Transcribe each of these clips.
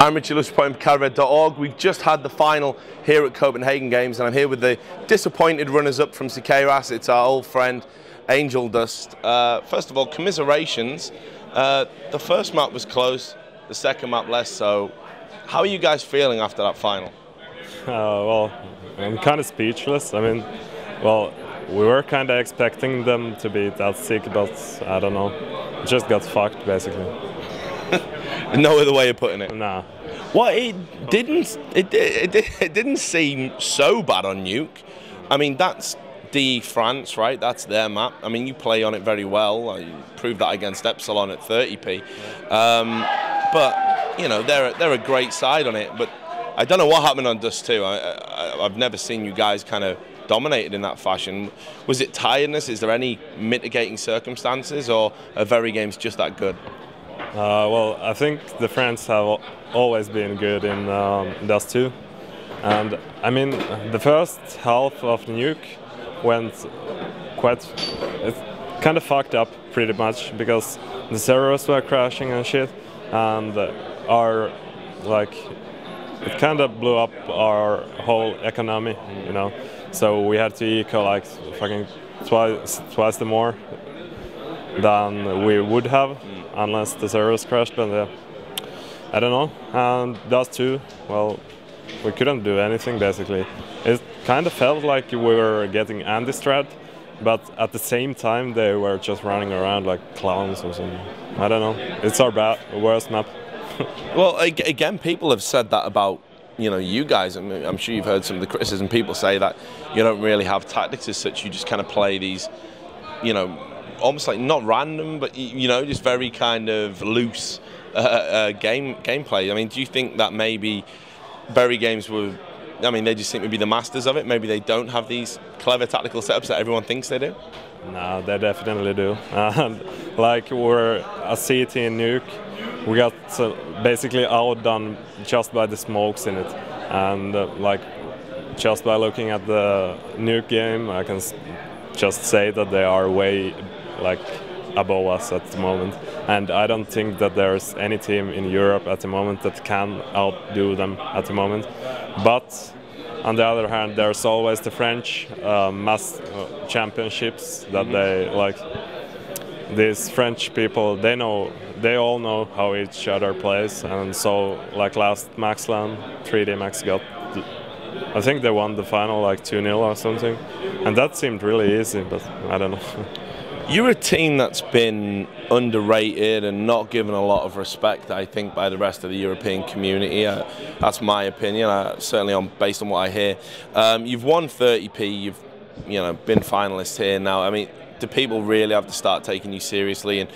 I'm Angeldust from CPH. We've just had the final here at Copenhagen Games, and I'm here with the disappointed runners-up from CPH. It's our old friend Angeldust. First of all, commiserations. The first map was close, the second map less so. How are you guys feeling after that final? Well, I'm kind of speechless. I mean, well, we were kind of expecting them to be that sick, but I don't know. Just got fucked, basically. No other way of putting it. Nah. Well, it didn't seem so bad on Nuke. I mean, that's France, right? That's their map. I mean, you play on it very well. You proved that against Epsilon at 30p. But you know, they're a great side on it. But I don't know what happened on Dust 2. I've never seen you guys kind of dominated in that fashion. Was it tiredness? Is there any mitigating circumstances, or are very games just that good? Well, I think the Friends have always been good in Dust 2. And I mean, the first half of the Nuke went it kind of fucked up pretty much, because the servers were crashing and shit, and it kind of blew up our whole economy, you know. So we had to eco like fucking twice the more than we would have unless the servers crashed. But I don't know. And Dust 2, well, we couldn't do anything basically. It kind of felt like we were getting anti-strat, but at the same time they were just running around like clowns or something. I don't know. It's our worst map. Well, again, people have said that about, you know, you guys. I mean, I'm sure you've heard some of the criticism. People say that you don't really have tactics as such. You just kind of play these, you know, almost like not random, but you know, just very kind of loose gameplay. I mean, do you think that maybe Berry Games were? I mean, they just seem to be the masters of it. Maybe they don't have these clever tactical setups that everyone thinks they do. No, they definitely do. And like we're a CT in Nuke, we got basically outdone just by the smokes in it, and like just by looking at the Nuke game, I can just say that they are way like above us at the moment, and I don't think that there's any team in Europe at the moment that can outdo them at the moment. But on the other hand, there's always the French mass championships that they like. These French people, they all know how each other plays, and so like last Maxland, 3D Max got, I think they won the final like 2-0 or something, and that seemed really easy, but I don't know. You're a team that's been underrated and not given a lot of respect, I think, by the rest of the European community. That's my opinion, certainly based on what I hear. You've won 30p, you've been finalists here now. I mean, do people really have to start taking you seriously? And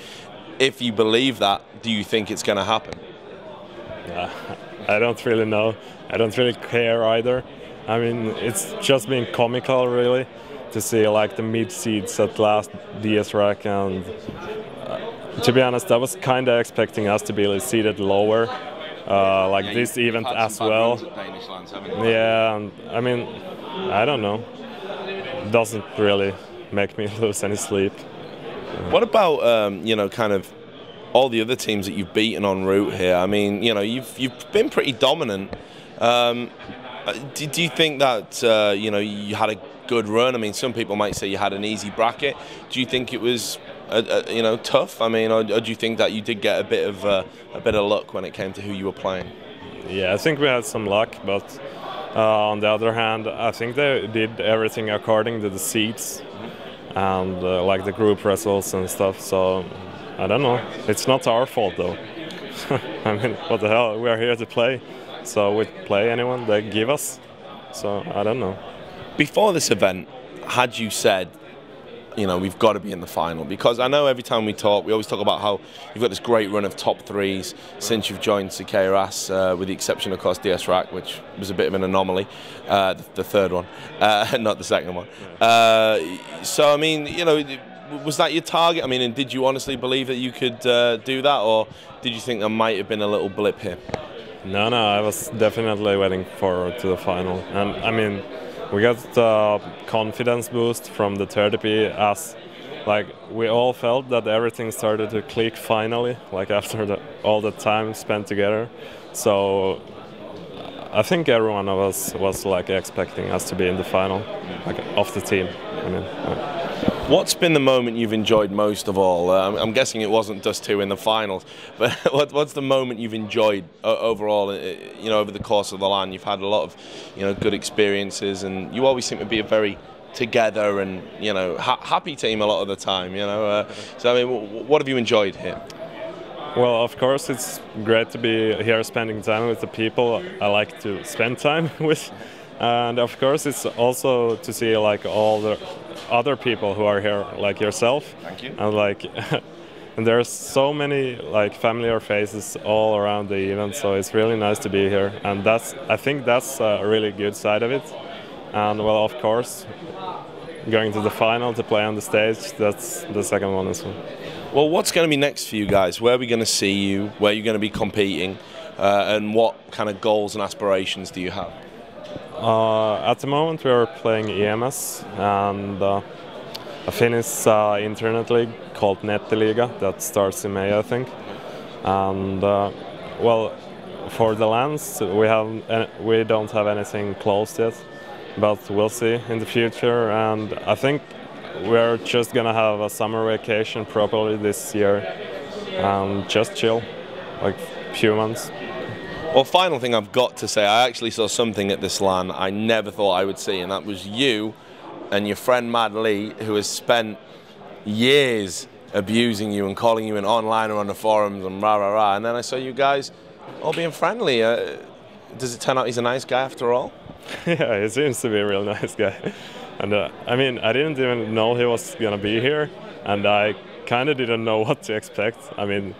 if you believe that, do you think it's going to happen? I don't really know. I don't really care either. I mean, it's just been comical, really, to see like the mid-seeds at last DS-Rack, and to be honest, I was kind of expecting us to be seated lower, like this event as well. Yeah, and I mean, I don't know. It doesn't really make me lose any sleep. What about you know, kind of all the other teams that you've beaten en route here? I mean, you know, you've been pretty dominant. Do you think that you know, you had a good run? I mean, some people might say you had an easy bracket. Do you think it was you know, tough? I mean, or do you think that you did get a bit of luck when it came to who you were playing? Yeah, I think we had some luck, but on the other hand, I think they did everything according to the seeds and like the group results and stuff. So I don't know. It's not our fault though. I mean, what the hell? We are here to play, so we play anyone they give us. So I don't know. Before this event, had you said, you know, we've got to be in the final? Because I know every time we talk, we always talk about how you've got this great run of top threes since you've joined CPH, with the exception, of course, DS-Rack, which was a bit of an anomaly, the third one, not the second one. So, I mean, you know, was that your target? I mean, and did you honestly believe that you could do that, or did you think there might have been a little blip here? No, I was definitely waiting forward to the final, and I mean, we got the confidence boost from the 30p as like we all felt that everything started to click finally, like after all the time spent together. So I think every one of us was like expecting us to be in the final, like of the team. I mean, What's been the moment you've enjoyed most of all? I'm guessing it wasn't Dust 2 in the finals, but what's the moment you've enjoyed overall? You know, over the course of the LAN, you've had a lot of, you know, good experiences, and you always seem to be a very together and, you know, happy team a lot of the time. You know, so I mean, what have you enjoyed here? Well, of course, it's great to be here spending time with the people I like to spend time with. And of course, it's also to see like all the other people who are here, like yourself. Thank you. And like, and there's so many like familiar faces all around the event, so it's really nice to be here. And I think that's a really good side of it. And well, of course, going to the final to play on the stage, that's the second one as well. Well, what's going to be next for you guys? Where are we going to see you? Where are you going to be competing? And what kind of goals and aspirations do you have? At the moment we are playing EMS and a Finnish internet league called Nettiliga that starts in May, I think. And well, for the LANs we don't have anything closed yet, but we'll see in the future. And I think we're just gonna have a summer vacation properly this year and just chill, like a few months. Well, final thing I've got to say, I actually saw something at this LAN I never thought I would see, and that was you and your friend Mad Lee, who has spent years abusing you and calling you an online or on the forums and rah rah rah, and then I saw you guys all being friendly. Does it turn out he's a nice guy after all? Yeah, he seems to be a real nice guy. And I mean, I didn't even know he was gonna be here, and I kind of didn't know what to expect. I mean,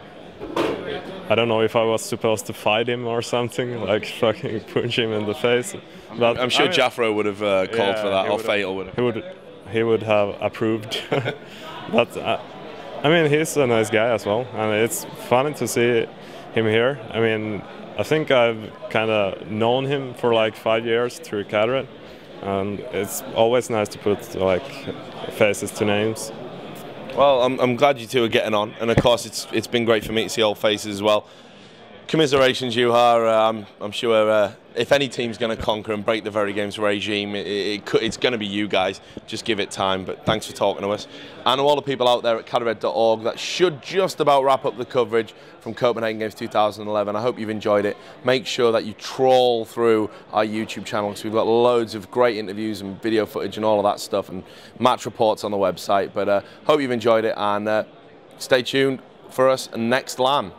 I don't know if I was supposed to fight him or something, like fucking punch him in the face. But I'm sure Jaffro would have called for that, or Fatal would have. He would have approved. But I mean, he's a nice guy as well, and it's funny to see him here. I mean, I think I've kind of known him for like 5 years through Cadre, and it's always nice to put like faces to names. Well, I'm glad you two are getting on, and of course it's been great for me to see old faces as well. Commiserations, Juha. I'm sure if any team's going to conquer and break the Very Games regime, it's going to be you guys. Just give it time. But thanks for talking to us. And to all the people out there at cadre.org, that should just about wrap up the coverage from Copenhagen Games 2011. I hope you've enjoyed it. Make sure that you trawl through our YouTube channel, because we've got loads of great interviews and video footage and all of that stuff, and match reports on the website. But hope you've enjoyed it, and stay tuned for us next LAN.